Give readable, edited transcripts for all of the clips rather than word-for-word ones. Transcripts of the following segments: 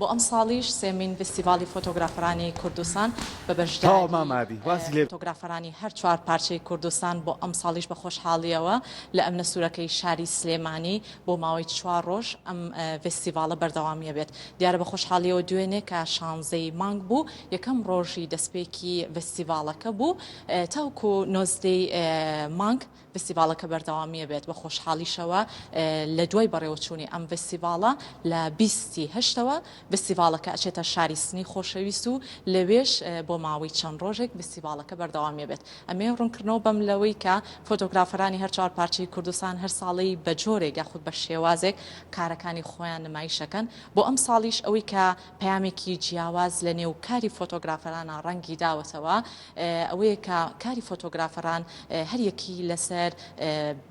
بۆ ئەم ساڵیش سێمین فستیڤالی فۆتۆگرافەرانی کوردستان بە تەواو مامادی واسی لێ فۆتۆگرافەرانی هەر چوار پارچەی کوردستان بۆ ئەم ساڵیش بە خۆشحاڵیەوە لە ئەم نەسوورەکەی شاری سلێمانی بۆ ماوەی 4 ڕۆژ ئەم فستیڤالە بەردەوامیە بێت دیارە بە خۆشحاڵیەوە دوێنێ کە 16 مانگ بوو یەکەم ڕۆژی دەستپێکی فستیڤالەکە بوو تاوکو 19 مانگ فستیڤالەکە بەردەوامیە بێت بە خۆشحاڵیشەوە لە دوای بەڕێوەچوونی ئەم فستیڤالە لە 28ەوە فستیڤالەکە ئەچێتە شاری سنی خۆشەویست و لەوێش بۆ ماوەی چەند ڕۆژێک فستیڤالەکە بەردەوامیە بێت ئەمێ ڕوونکردنەوە بەم لەوەی کە فۆتۆگرافەرانی هەر چوار پارچەی کوردستان هەر ساڵی بە جۆرێک یاخود بە شێوازێک کارەکانی خۆیان نمایشەکەن بۆ ئەم ساڵیش ئەوەی کە پەیامێکی جیاواز لە نێو کاری فۆتۆگرافەرانە ڕەنگی داوەتەوە ئەوەیە کە کاری فۆتۆگرافەران هەر یەکی لەسەر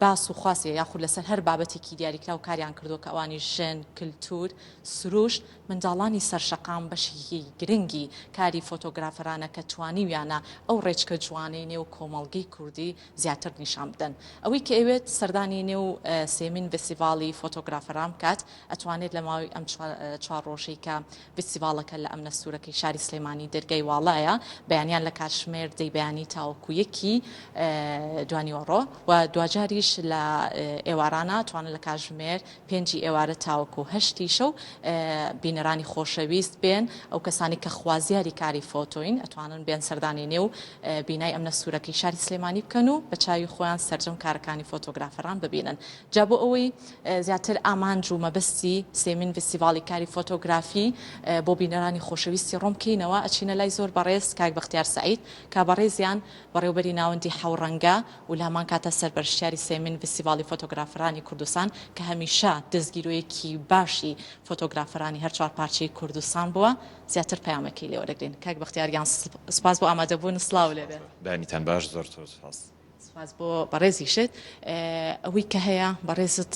باس و خواستێ یاخود لەسەر هەر بابەتێکی دیاریکرا و کاریان کردو کە ئەوانی ژن کللتور سروشت منداڵانی سەرشەقام بەشی گرنگی کاری فۆتۆگرافەرانە کە توانیویانە ئەو ڕێچکە جوانەی نێو کۆمەڵگەی کوردی زیاتر نیشان بدەن ئەوەی کە ئەوێت سەردانی نێو سێمین فستیڤالی فۆتۆگرافەران بکات ئەتوانێت لە ماوەی ئەم 4 ڕۆژەی کە فستیڤالەکە لە ئەم نەسوورەکەی شاری سلێمانی دەرگای واڵایە بەیانیان لە کاتژمێر دەی بەیانی تاوەکو یەکی دوانیوەڕۆ و دوجاریش لە ئێوارانە توانن لە کاتژمێر 5 ئێوارە تاوەکو 8 شەو بینەرانی خۆشەویست بێن ئەو کەسانی کە خوازیاری کاری فۆتۆین ئەتوانن بێن سەردانی نێو بینای ئەم نەسوورەکەی شاری سلێمانی بکەن و بە چاوی خۆیان سەرجەم کارەکانی فۆتۆگرافەران ببینن جا بۆ ئەوەی زیاتر ئامانج و مەبەستی سێمین فستیڤالی کاری فۆتۆگرافی بۆ بینەرانی خۆشەویستی ڕۆم بکەینەوە ئەچینە لای زۆر بەڕێز کاک بەختیار سەعید کا بەڕێزیان بەڕێوەبەری ناوەندی حەوڕەنگە و لە هەمان کاتە سەرپەرشتیاری سێمین فستیڤالی فۆتۆگرافەرانی کوردستان کە هەمیشە دەستگیرۆیەکی باشی فۆتۆگرافەرانی هەر چوار پارچەی کوردستان بووە زیاتر پەیامێکی لێوەرەگرین کاک بەختیاریان سپاس بۆ ئامادەبوون سلااو لێبێ دانیتان باش زۆر سپاس سپاس بۆ بەڕێزیشت ئەوەی کە هەیە بەڕێزت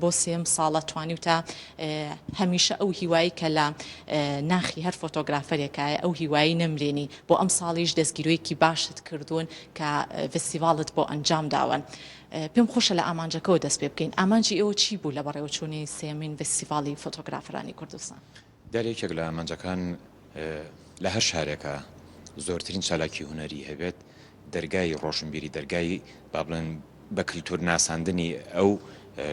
بۆ سێم ساڵە توانی و تا هەمیشە ئەو هیوایی کە لە ناخی هەر فۆتۆگرافەرێکایە ئەو هیوایی نەمرێنی بۆ ئەم ساڵیش دەستگیرۆیەکی باشت کردوون کە فستیڤالت بۆ ئەنجام داون پێم خۆشە لە ئامانجەکەەوە دەست پێ بکەین ئامانجی ئەوە چی بوو لە بەڕێوەچوونی سێمین فستیڤالی فۆتۆگرافەرانی کوردستان دارێکێک لە ئامانجەکان لە هەر شارێکە زۆرترین چالاکی هوەری هەبێت دەرگای ڕۆشنبیری دەرگای با بڵێن بە کللتور ناساندنی ئەو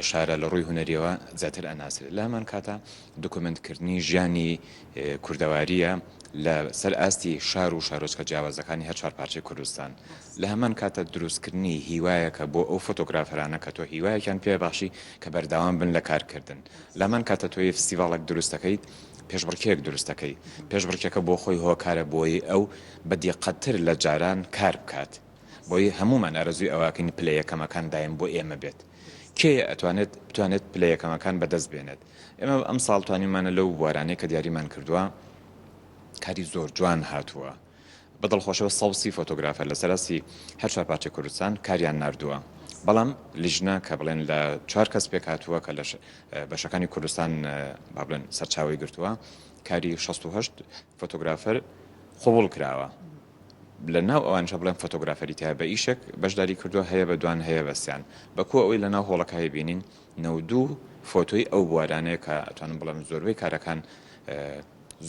شارە لە ڕووی هوەریەوە زیاتر ئەناسر لە هەمان کاتە دۆکومنتکردنی ژیانی کوردەواریە لە سەر ئاستی شار و شارۆچکە جیاوازەکانی هەر چوار پارچەی کوردستان لە هەمان کاتە دروستکردنی هیوایەکە بۆ ئەو فۆتۆگرافەرانە کە تۆ هیوایەکیان پێ باشی کە بەرداوام بن لە کارکردن لەمان کاتە تۆی فستیڤالێک دروستەکەیت پێشبڕکێک دروستەکەی پێشبڕکێکە بۆ خۆی هۆکارە بۆی ئەو بەدیقەتتر لە جاران کار بکات بۆی هەمومان ئارەزوی ئەوواکەین پلەیەکەمەکان دایم بۆ ئێمە بێت کێ بتوانێت پلەیەکەمەکان بەدەست بێنێت ئێمە ئەم ساڵ توانیمانە لەو بوارانەی کە دیاریمان کردووە کاری زۆر جوان هاتووە بەدڵخۆشەوە سەوسی فۆتۆگرافەر لە سەراستی هەر چوار پارچەی کوردستان کاریان ناردووە بەڵام لیژنە کە بڵێن لە 4 کەس پێک هاتووە کە لە بەشەکانی کوردستان با بڵێن سەرچاوی گرتووە کاری 68 فۆتۆگرافەر قبول کراوە لە ناو ئەوانشە بڵێن فۆتۆگرافەری تیا بە ئیشێک بەشداری کردووە هەیە بە دوان هەیە بەستیان بەکو ئەوەی لە ناو هۆڵەکە بینین 92 فۆتۆی ئەو بوارانەیە کە ئەتوانم بڵێم زۆربەی کارەکان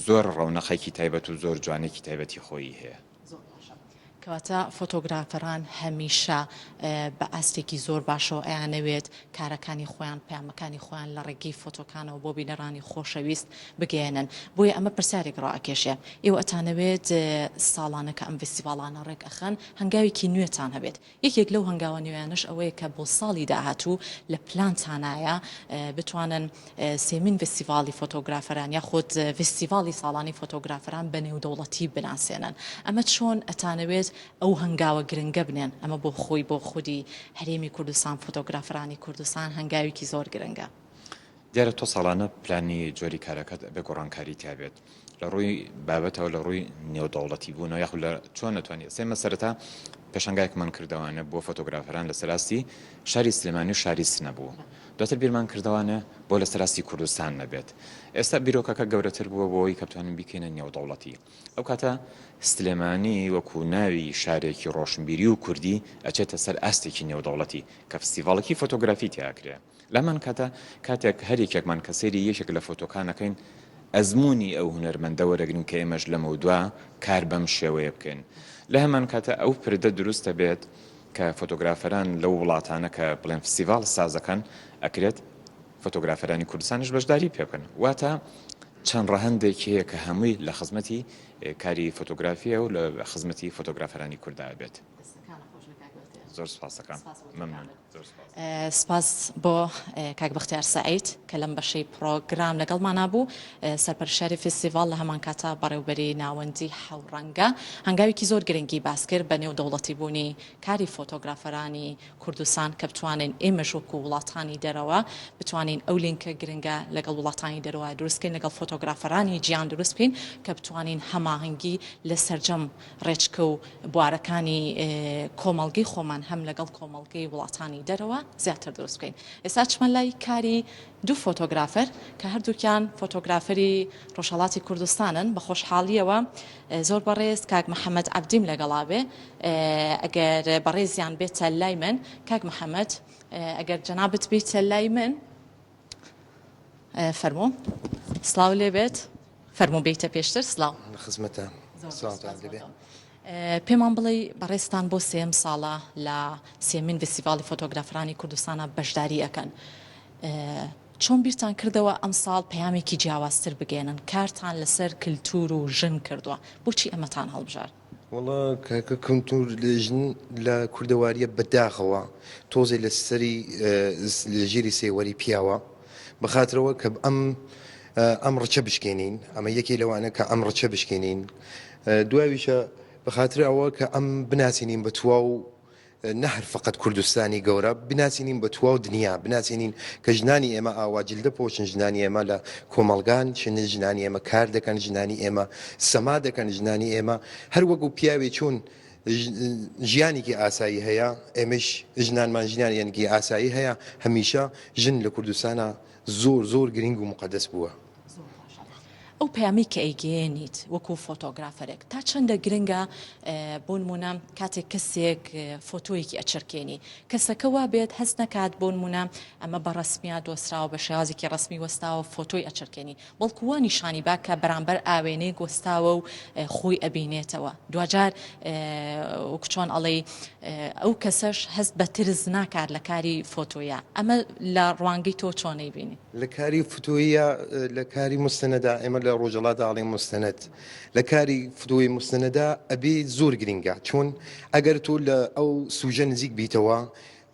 زۆر ڕەونەقێکی تایبەت و زۆر جوانێکی تایبەتی خۆی هەیە کەواتە فۆتۆگرافەران هەمیشە بە ئاستێکی زۆر باشەوە ئەیانەوێت کارەکانی خۆیان پامەکانی خۆیان لە ڕێگەی فۆتۆکانەوە بۆ بینەرانی خۆشەویست بگەێنن بۆیە ئەمە پرسیارێک ڕائکێشێ ئێوە ئەتانەوێت ساڵانە کە ئەم فستیڤالانە ڕێک ئەخەن هەنگاوێکی نوێتان هەبێت یەکێک لەو هەنگاوە نوێیانش ئەوەیە کە بۆ ساڵی داهاتوو لە پلانتانایە بتوانن سێمین فستیڤالی فۆتۆگرافەران یاخود فستیڤالی ساڵانی فۆتۆگرافەران بە نێودەوڵەتی بناسێنن ئەمە چۆن ئەتانەوێت ئەو هەنگاوە گرنگە بنێن ئەمە بۆ خۆی بۆ خودی هەرێمی کوردستان فۆتۆگرافەرانی کوردستان هەنگاوێکی زۆر گرنگە دیارە تۆ ساڵانە پلانی جۆری کارەکەت بە گۆڕانکاری تیابێت لە ڕووی بابەتەوە لە ڕووی نێودەوڵەتی بوونەوە یاخود لە چۆن نەتوانێت سێمە سەرەتا پێشنگایەکمان کردوانە بۆ فۆتۆگرافەران لە سەراستی شاری سلێمانی و شاری سنە بوو دواتر بیرمان کردوانە بۆ لە سەراستی کوردستان نەبێت ئێستا بیرۆکەکە گەورەتر بووە بۆەوەی کە بتوانین بیکەینە نێودەوڵەتی ئەو کاتە سلێمانی وەکو ناوی شارێکی ڕۆشنبیری و کوردی ئەچێتە سەر ئاستێکی نێودەوڵەتی کە فستیڤاڵێکی فۆتۆگرافی تیاکرێ لەمان کاتە کاتێک هەرێکێکمان کە سەیری یەکێک لە فۆتۆکانەکەین ئەزمموی ئەو هوەرمەندە وەرەگرن کە ئێمەش لە مەودووە کار بەم شێوەیە بکەین لە هەمان کاتە ئەو پردە دروستە بێت کە فۆتۆگرافەران لەو وڵاتانە کە بڵێن فستیڤال سازەکەن ئەکرێت فۆتۆگرافەرانی کوردستانش بەشداری پێ بکەن واتە چەند ڕەهەندێکی هەیە کە هەمووی لە خزمەتی کاری فۆتۆگرافیە و لە خزمەتی فۆتۆگرافەرانی کووردا بێت زۆر سپاس دەکەم مەمنون سپاس بۆ کاک بەختیار سەعید کە لەم بەشەی پرۆگرام لەگەڵمان بوو سەرپەرشتیاری فستیڤال لە هەمان کاتە بەڕێوەبەری ناوەندی حەوڕەنگە هەنگاوێکی زۆر گرنگی باس کرد بە نێو دەوڵەتی بوونی کاری فۆتۆگرافەرانی کوردستان کە بتوانین ئێمەش وەکو وڵاتانی دەرەوە بتوانین ئەو لینکە گرنگە لەگەڵ وڵاتانی دەرەوە دروستکەین لەگەڵ فۆتۆگرافەرانی گیان دروست بکەین کە بتوانین هەماهەنگی لە سەرجەم ڕێچکە و بوارەکانی کۆمەڵگەی خۆمان هەم لەگەڵ کۆمەڵگەی وڵاتانی دەرەوە زیاتر دروست بکەین ئێستا چمە لای کاری دوو فۆتۆگرافەر کە هەردووکیان فۆتۆگرافەری ڕۆژهەڵاتی کوردستانن بە خۆشحاڵیەوە زۆر بەڕێز کاک محەممەد عەبدیم لەگەڵا بێ ئەگەر بەڕێزیان بێتە لای من کاک محەممەد ئەگەر جەنابەت بێتە لای من فەرموو سڵاو لێ بێت فەرموو بێتە پێشتر سڵاو خزمەتە پێمان بڵێ بەڕێستان بۆ سێم ساڵە لە سێمین فستیڤاڵی فۆتۆگرافەرانی کوردستانە بەشداری ئەکەن چۆن بیرتان کردەوە ئەم ساڵ پەیامێکی جیاوازتر بگێنن کارتان لەسەر کللتور و ژن کردووە بۆچی ئەمەتان هەڵبژار وڵا کاکە کللتور ژن لە کوردەواریە بەداخەوە تۆزێ لە سەری لە ژیری سێوەری پیاوە بەخاترەوە کە ئەم ڕەچە بشکێنین ئەمە یەکێ لەوانە کە ئەم ڕەچە بشکێنین دواییشە بەخاتر ئەوە کە ئەم بناسیینین بە توا و نەهر فقط کوردستانی گەورە بناسیینین بە توا و دنیا بناسیینین کە ژنانی ئێمە ئاواجلدە پۆچن ژنانی ئێمە لە کۆمەڵگان چن ژنانی ئێمە کار دەکەن ژنانی ئێمە سەما دەکەن ژنانی ئێمە هەر وەکو پیاوێ چۆن ژیانێکی ئاسایی هەیە ئێمەش ژنانمان ژیانیانگی ئاسایی هەیە هەمیشە ژن لە کوردستانە زۆر زۆر گرنگ و مقدس بووە ئەو پەیامی کە ئەیگەێنیت وەکو فۆتۆگرافەرێک تا چەندە گرنگە بۆ نمونە کاتێک کەسێک فۆتۆیەکی ئەچرکێنی کەسەکە وا بێت هەست نەکات بۆ نمونە ئەمە بە ڕسمیات دۆستراوە بە شێوازێکی ڕسمی وەستاوە فۆتۆی ئەچرکێنی بەڵکو وا نیشانی با کە بەرامبەر ئاوێنەی گۆستاوە و خۆی ئەبینێتەوە دوجار چۆن ئەڵێ ئەو کەسەش هەست بە ترز ناکات لە کاری فۆتۆیە ئەمە لە ڕوانگەی تۆ چۆنەی بینی لە کاری فۆتۆیە لە کاری مستەنەدا ئێمە لە ڕۆژەڵات ئاڵێ مستەنەت لە کاری فۆتۆی مستەنەدا ئەبێ زۆر گرنگە چۆن ئەگەر تۆ لە ئەو سوژە نزیک بیتەوە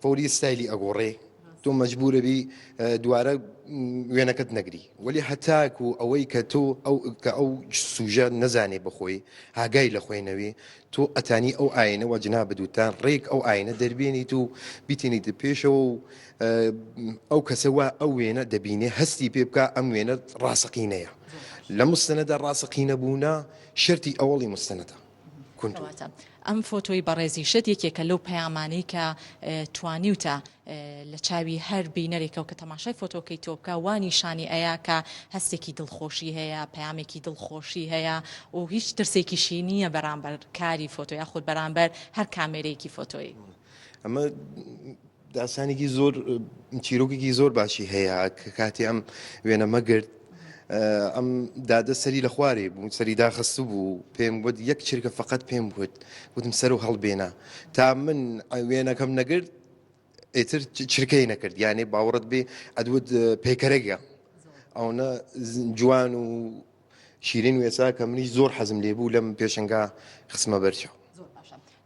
فۆری ستایلی ئەگۆڕێ تۆ مەجبورە بی دوارە وێنەکەت نەگری ولی هەتاک و ئەوەی کە تۆ کە ئەو سوژە نەزانێ بخۆی هاگای لە خوێنەوەی تۆ ئەتانی ئەو ئاینەوە جنا بدوتان ڕێک ئەو ئاینە دەربێنیت و بیتێنیتە پێشەوە و ئەو کەسەوە ئەو وێنە دەبینێ هەستی پێ بکە ئەم وێنە ڕاستەقینەیە لە مستەنەدا ڕاستەقینە بوونا شرتی ئەوڵی مستەنەتە ئەم فۆتۆی بەڕێزیشت یەکێکە لەو پەیامانەی کە توانیوتە لە چاوی هەر بینەرێکە و کە تەماشای فۆتۆکەی تۆ بکە وانی شانی ئەیە کە هەستێکی دڵخۆشی هەیە پەیامێکی دڵخۆشی هەیە و هیچ ترسێکیشی نییە بەرامبەر کاری فۆتۆ یا خودت بەرامبەر هەر کامێرەیەکی فۆتۆی ئەمە داسانێکی زۆر چیرۆکێکی زۆر باشی هەیە کە کاتی ئەم وێنەمە گرت ئەم دادە سەری لە خوارێ بوو سەری داخست بوو پێم گوت یەک چرکە فقط پێم گوت وتم سەر و هەڵبێنە تا من وێنەکەم نەگرت ئێتر چرکەی نەکرد یانێ باوەڕت بێ ئەدوت پێکەرەگە ئەوە جوان و شیرین وێسا کە منیش زۆر حەزم لێ بوو لەم پێشنگا خسمە بەرچەوە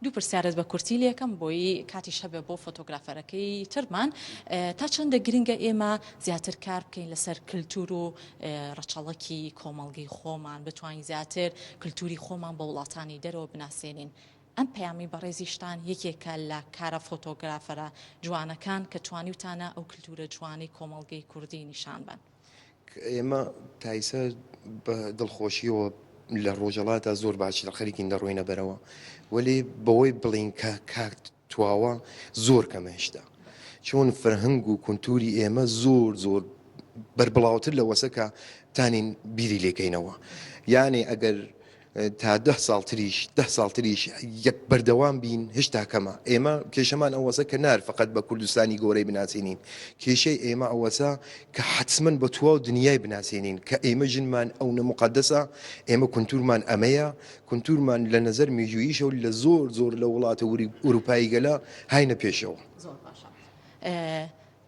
دوو پرسیارت بە کورتی لێکم بۆی کاتی شەبێ بۆ فۆتۆگرافەرەکەی ترمان تا چەندە گرنگە ئێمە زیاتر کار بکەین لەسەر کللتور و ڕەچەڵەکی کۆمەڵگەی خۆمان بتوانین زیاتر کللتوری خۆمان بە وڵاتانی دەرەوە بناسێنین ئەم پەیامی بەڕێزیشتان یەکێکە لە کارە فۆتۆگرافەرە جوانەکان کە توانیوتانە ئەو کللتورە جوانی کۆمەڵگەی کوردی نیشان بن ئێمە تایسە بە دڵخۆشیەوە لە ڕۆژەڵاتە زۆر باش لە خەریکین دەڕۆینە بەرەوە وەلی بەوەی بڵین کە کات تواوە زۆر کەمەشتا چۆن فەرهەنگ و کونتوری ئێمە زۆر زۆر بربڵاوتر لە وەسەکە تانین بیری لێکەینەوە یانێ ئەگەر تا 10 ساڵ تریش یەک بەردەوام بین هێشتا کەمە ئێمە کێشەمان ئەوەسە کە نار فقط بە کوردستانی گەورەی بناسیێنین کێشەی ئێمە ئەوەسە کە حتمما بە تواو دنیای بناسیێنین کە ئێمە ژنمان ئەو نەموقەدەسە ئێمە کونتورمان ئەمەیە کونتورمان لە نەزەر مێژووییشە و لە زۆر لە وڵاتە ئوروپایی گەلا هاینە پێشەوە. زۆر باشە.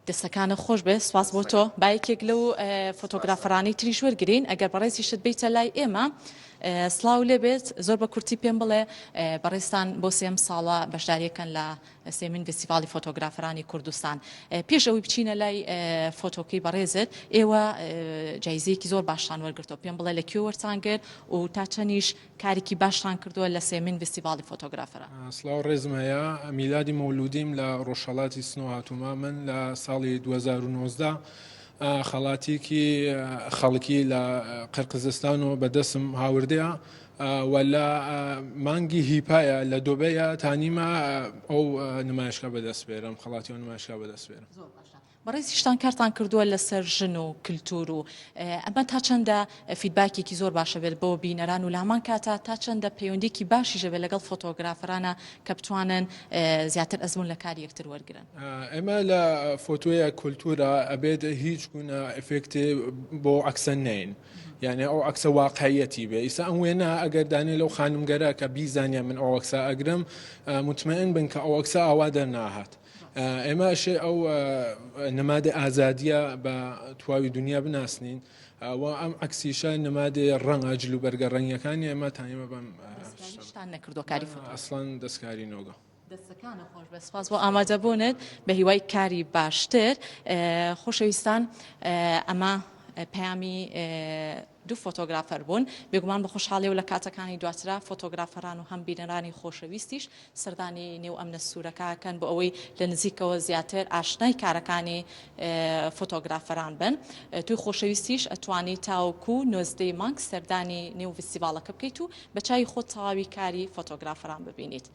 دەستەکانە خۆش بێ سواس بۆ تۆ بایەکێک لەو فۆتۆگرافەرانی تریش وەرگرین ئەگەر بەڕێزیشت بیتە لای ئێمە سلااو لێ بێت زۆر بە کورتی پێم بڵێ بەڕێستان بۆ سێم ساڵە بەشداریەکەن لە سێمین فستیڤاڵی فۆتۆگرافەرانی کوردستان پێش ئەوی بچینە لای فۆتۆکەی بەڕێزت ئێوە جایزەیەکی زۆر باشتان وەرگرتەوە پێم بڵێ لە کوێ وەرتان کرد و تا چەندیش کارێکی باشتان کردووە لە سێمین فستیڤاڵی فۆتۆگرافەرە. سڵاو ڕێزم هەیە میلادی مەولودیم لە ڕۆژهەڵاتی سنۆ هاتوومە من لە ساڵی 2019 خەڵاتێکی خەڵکی لە قەرقزستان و بەدەستم هاوردەیە ولا مانگی هیپایە لە دۆبەیە تانیمە ئەو نمایشگا بەدەست بێرم خەڵاتی و نمایشگا بەدەست بێرم. بەڕێزیشتان کارتان کردووە لەسەر ژن و کللتور و ئەمە تا چەندە فیدباکێکی زۆر باشە بێت بۆ بینەران و لە هەمان کاتە تا چەندە پەیوەندێکی باشیژە بێت لەگەڵ فۆتۆگرافرانە کە بتوانن زیاتر ئەزمون لە کار یەکتر وەرگرن. ئێمە لە فۆتۆیە کولتورە ئەبێت هیچ گونە ئەفێکتێ بۆ ئەکسە نین. یعنی ئەو ئەکسە واقعیەتی بێ ئیسا ئەم وێنە ئەگەر دانێ لەو خانمگەرە کە بیزانیا من ئەو ئەکسا ئەگرم مطمئن بن کە ئەو ئەکسا ئاوا دەرناهات. ئێمەشێ ئەو نمادە ئازادیە بە تواوی دنیا بناسنین و ئەم ئەکسیشە نمادێ ڕەنگە جلو بەرگە ڕەنگیەکانی ئێمە تانیمە بەم نەکردو کاری ئەسڵان دەستکاری نۆگە. دەستەکانە خۆش بە سپاس بۆ ئامادەبوونت بە هیوای کاری باشتر خۆشەویستان ئەمە پەیامی دوو فۆتۆگرافەر بوون بێگومان بە خۆشحاڵی و لە کاتەکانی دواترا فۆتۆگرافەران و هەم بینەرانی خۆشەویستیش سەردانی نێو ئەم نەسوورەکەکەن بۆ ئەوەی لە نزیکەوە زیاتر ئاشنای کارەکانی فۆتۆگرافەران بن توی خۆشەویستیش ئەتوانی تاوکو 19 مانگ سەردانی نێو فستیڤاڵەکە بکەیت و بە چای خۆت تەواوی کاری فۆتۆگرافەران ببینیت.